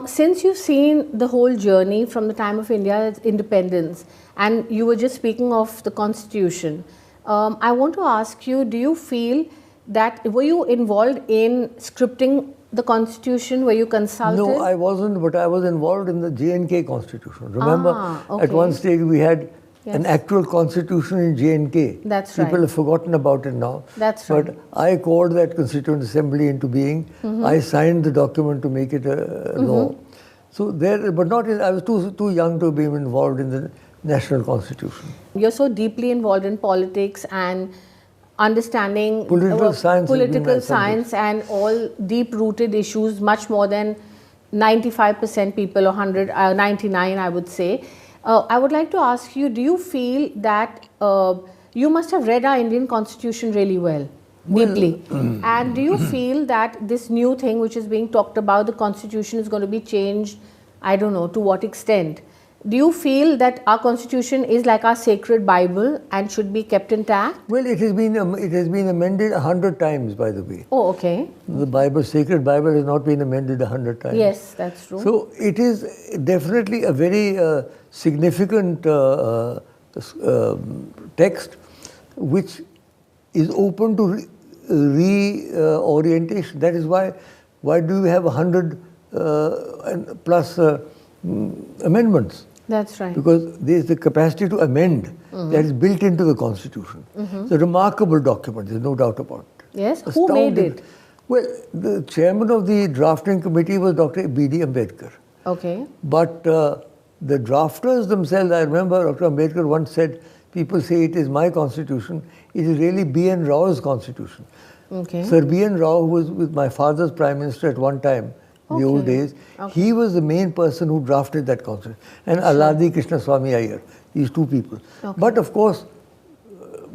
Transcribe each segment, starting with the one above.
Since you've seen the whole journey from the time of India's independence, and you were just speaking of the Constitution, I want to ask you, do you feel that, were you involved in scripting the Constitution? Were you consulted? No, I wasn't, but I was involved in the J&K Constitution. Remember, okay. at one stage we had an actual constitution in J&K. That's People right. have forgotten about it now. That's right. But I called that Constituent Assembly into being. I signed the document to make it a law. So there, but not in, I was too young to be involved in the national constitution. You're so deeply involved in politics and understanding Political science and all deep-rooted issues, much more than 95% people, or 99 I would say. I would like to ask you, do you feel that you must have read our Indian Constitution really well, deeply? And do you feel that this new thing which is being talked about, the Constitution is going to be changed, I don't know to what extent? Do you feel that our Constitution is like our sacred Bible and should be kept intact? Well, it has been amended 100 times, by the way. Oh, okay. The Bible, sacred Bible, has not been amended 100 times. Yes, that's true. So it is definitely a very significant text which is open to reorientation. That is why do we have 100 plus amendments? That's right. Because there is the capacity to amend that is built into the Constitution. It's a remarkable document, there's no doubt about it. Yes, who made it? Well, the chairman of the drafting committee was Dr. B.D. Ambedkar. Okay. But the drafters themselves, I remember Dr. Ambedkar once said, people say it is my constitution, it is really B.N. Rao's constitution. Okay. Sir B.N. Rao, who was with my father's prime minister at one time, in the old days, he was the main person who drafted that constitution. And Aladi Krishnaswamy Iyer, these two people. But of course,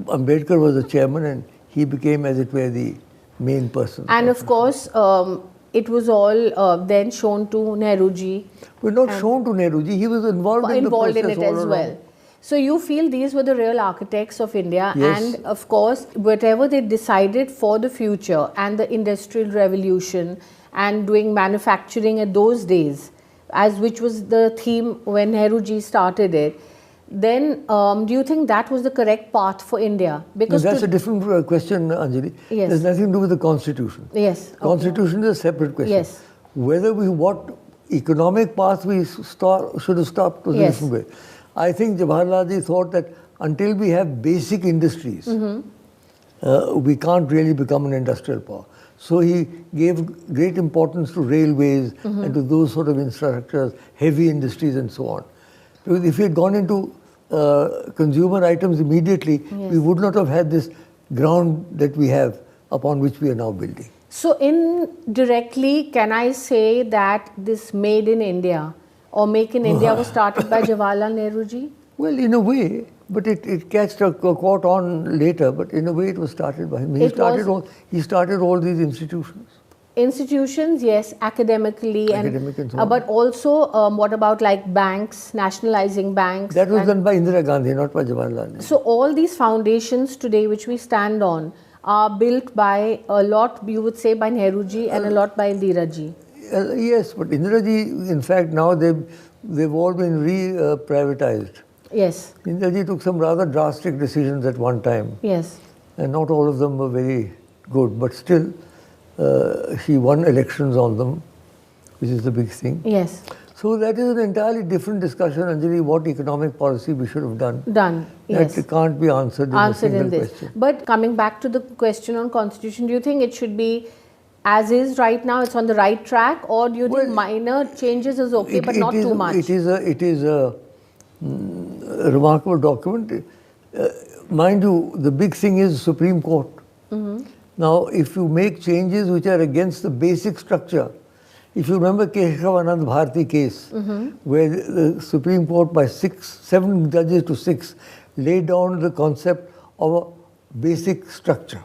Ambedkar was the chairman and he became, as it were, the main person. And of course, it was all then shown to Nehruji. Well, not shown to Nehruji, he was involved in the process in it as well. So you feel these were the real architects of India, and of course, whatever they decided for the future and the industrial revolution and doing manufacturing at those days, which was the theme when Nehruji started it, then do you think that was the correct path for India? Because that's a different question, Anjali. Yes. There's nothing to do with the Constitution. Yes. Constitution is a separate question. Yes. Whether what economic path we should have stopped was a different way. I think Jawaharlal Ji thought that until we have basic industries, we can't really become an industrial power. So he gave great importance to railways and to those sort of infrastructures, heavy industries and so on. Because if he had gone into consumer items immediately, we would not have had this ground that we have upon which we are now building. So indirectly, can I say that this Made in India or Make in India was started by Jawaharlal Nehru ji? Well, in a way, but it caught on later, but in a way it was started by him. He started all these institutions. Institutions, yes, academically, but also what about like banks, nationalizing banks? That was done by Indira Gandhi, not by Jawaharlal Nehru. So all these foundations today which we stand on are built by a lot, you would say, by Nehru ji and a lot by Indira ji. Yes, but Indira ji, in fact, now they've all been re-privatized. Yes. Indira ji took some rather drastic decisions at one time. Yes. And not all of them were very good, but still she won elections on them, which is the big thing. Yes. So that is an entirely different discussion, Anjali, what economic policy we should have done. Yes. That can't be answered in a single question. But coming back to the question on Constitution, do you think it should be as is right now, it's on the right track, or do you think minor changes is okay, but not too much? It is a remarkable document. Mind you, the big thing is Supreme Court. Now, if you make changes which are against the basic structure, if you remember Keshavanand Bharati case, where the Supreme Court by 7 judges to 6 laid down the concept of a basic structure.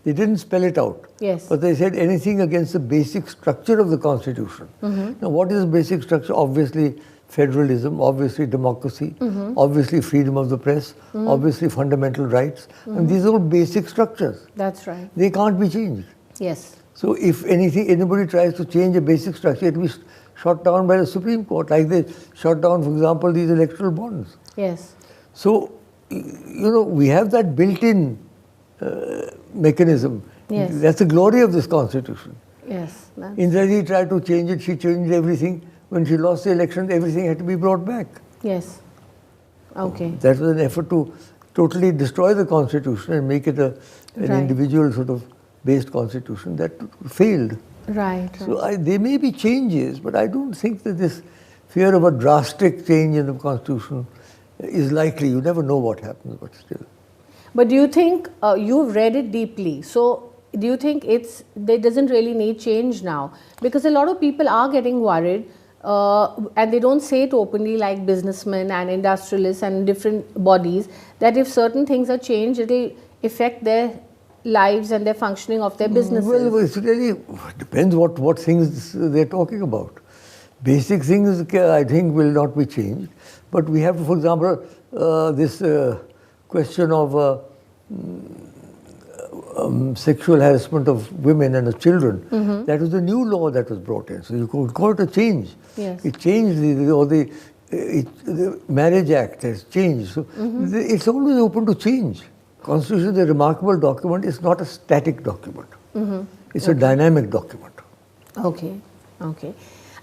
They didn't spell it out, but they said anything against the basic structure of the Constitution. Now, what is the basic structure? Obviously, federalism, obviously democracy, obviously freedom of the press, obviously fundamental rights. And these are all basic structures. That's right. They can't be changed. Yes. So if anybody tries to change a basic structure, it will be shot down by the Supreme Court, like they shot down, for example, these electoral bonds. Yes. So, we have that built-in mechanism. Yes. That's the glory of this constitution. Yes. Indira Ji tried to change it, she changed everything. When she lost the election, everything had to be brought back. Yes. Okay. That was an effort to totally destroy the constitution and make it an individual sort of based constitution that failed. Right. So there may be changes, but I don't think that this fear of a drastic change in the constitution is likely. You never know what happens, but still. But do you think, you've read it deeply, so do you think there doesn't really need change now? Because a lot of people are getting worried, and they don't say it openly, like businessmen and industrialists and different bodies, that if certain things are changed, it will affect their lives and their functioning of their businesses. Well, it really depends what things they're talking about. Basic things, I think, will not be changed. But we have, for example, this question of sexual harassment of women and of children. Mm-hmm. That was the new law that was brought in. So you could call it a change. Yes. It changed the Marriage Act has changed. So it's always open to change. Constitution is a remarkable document. It's not a static document. It's a dynamic document. Okay. Okay.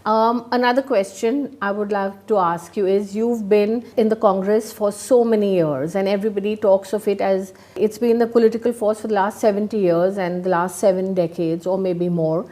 Another question I would like to ask you is, you've been in the Congress for so many years and everybody talks of it as it's been the political force for the last 70 years and the last 7 decades or maybe more.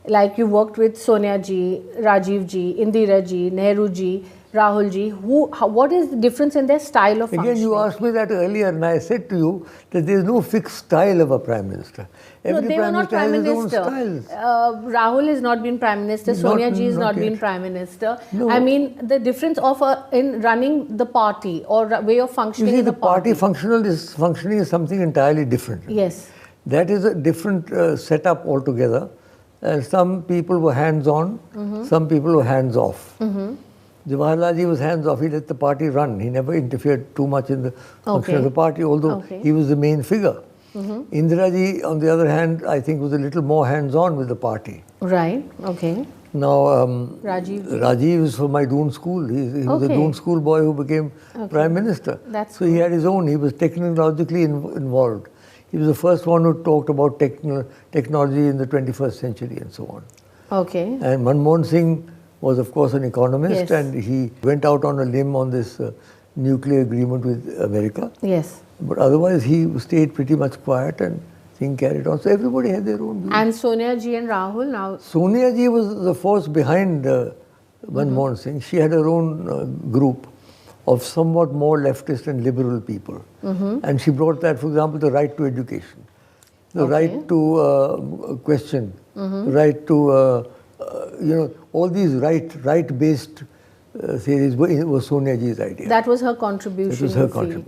Like you worked with Sonia ji, Rajiv ji, Indira ji, Nehru ji, Rahul ji. What is the difference in their style of functioning? Again, you asked me that earlier and I said to you that there is no fixed style of a Prime Minister. No, they were not Prime Minister. Rahul has not been Prime Minister. Sonia ji has not been Prime Minister. No. I mean, the difference of in running the party or way of functioning in the party. Functioning is something entirely different. Yes. That is a different setup altogether. Some people were hands-on, some people were hands-off. Jawaharlal ji was hands-off. He let the party run. He never interfered too much in the function of the party, although he was the main figure. Indira ji, on the other hand, I think was a little more hands-on with the party. Right. Okay. Now, Rajiv was from my Doon school. He was a Doon school boy who became Prime Minister. So he had his own. He was technologically involved. He was the first one who talked about technology in the 21st century and so on. Okay. And Manmohan Singh was, of course, an economist, and he went out on a limb on this nuclear agreement with America. Yes. But otherwise, he stayed pretty much quiet and things carried on. So everybody had their own views. And Sonia ji and Rahul now? Sonia ji was the force behind Manmohan Singh. She had her own group of somewhat more leftist and liberal people. And she brought that, for example, the right to education, the right to question, the right to, all these right-based theories were Sonia ji's idea. That was her contribution. That was her contribution.